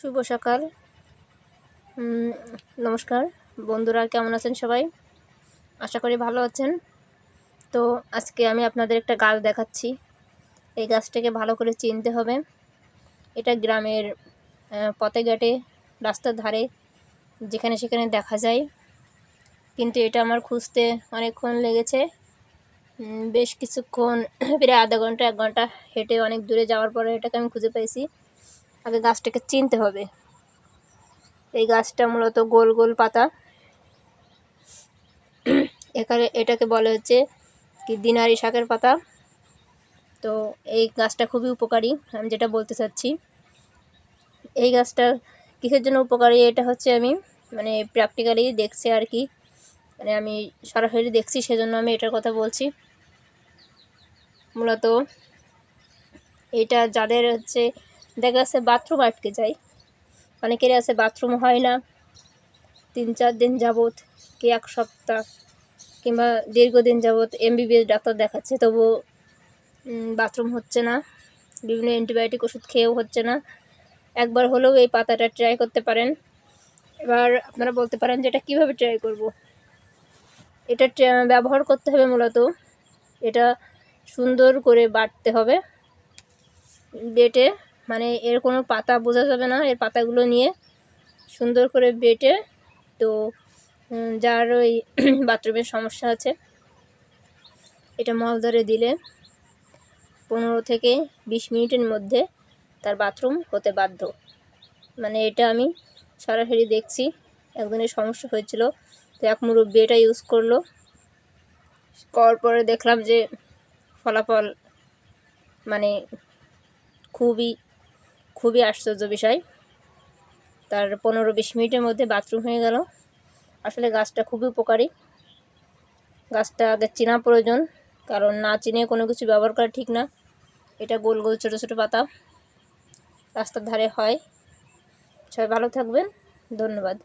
শুভ সকাল। নমস্কার বন্ধুরা, কেমন আছেন সবাই? আশা করি ভালো আছেন। তো আজকে আমি আপনাদের একটা গাছ দেখাচ্ছি। এই গাছটাকে ভালো করে চিনতে হবে। এটা গ্রামের পথে ঘাটে, রাস্তার ধারে যেখানে সেখানে দেখা যায়, কিন্তু এটা আমার খুঁজতে অনেকক্ষণ লেগেছে। বেশ কিছুক্ষণ প্রায় আধা ঘন্টা 1 ঘন্টা হেঁটে অনেক দূরে যাওয়ার পরে এটাকে আমি খুঁজে পেয়েছি। আগে গাছটাকে চিনতে হবে। এই গাছটা মূলত গোল গোল পাতা। এটাকে বলে হচ্ছে কি দিনারি শাকের পাতা। তো এই গাছটা খুবই উপকারী, আমি যেটা বলতে চাচ্ছি। এই গাছটা কিসের জন্য উপকারী, এটা হচ্ছে আমি প্র্যাকটিক্যালি দেখছি আর কি, আমি সরাসরি দেখছি, সেজন্য আমি এটার কথা বলছি। মূলত এটা যাদের হচ্ছে দেখা যাচ্ছে বাথরুম আটকে যায়, অনেকেরই আছে বাথরুম হয় না 3-4 দিন যাবৎ, কি 1 সপ্তাহ কিংবা দীর্ঘদিন যাবৎ MBBS ডাক্তার দেখাচ্ছে, তবু বাথরুম হচ্ছে না। বিভিন্ন অ্যান্টিবায়োটিক ওষুধ খেয়েও হচ্ছে না। একবার হলেও এই পাতাটা ট্রাই করতে পারেন। এবার আপনারা বলতে পারেন যে এটা কীভাবে ট্রাই করব। এটা ব্যবহার করতে হবে মূলত, এটা সুন্দর করে বাটতে হবে। বেটে এর কোনো পাতা বোঝা যাবে না, এর পাতাগুলো নিয়ে সুন্দর করে বেটে, তো যার ওই বাথরুমের সমস্যা আছে, এটা মলদ্বারে দিলে 15 থেকে 20 মিনিটের মধ্যে তার বাথরুম হতে বাধ্য। এটা আমি সরাসরি দেখছি। একজনের সমস্যা হয়েছিল, তো এক মুরব্বি এটা ইউজ করার পরে দেখলাম যে ফলাফল খুবই খুবই আশ্চর্য বিষয়। তার 15-20 মিনিটের মধ্যে বাথরুম হয়ে গেল। আসলে গাছটা খুবই উপকারী। গাছটা আগে চেনা প্রয়োজন, কারণ না চিনে কোনো কিছু ব্যবহার করা ঠিক না। এটা গোল গোল ছোটো ছোটো পাতা, রাস্তার ধারে হয়। সবাই ভালো থাকবেন, ধন্যবাদ।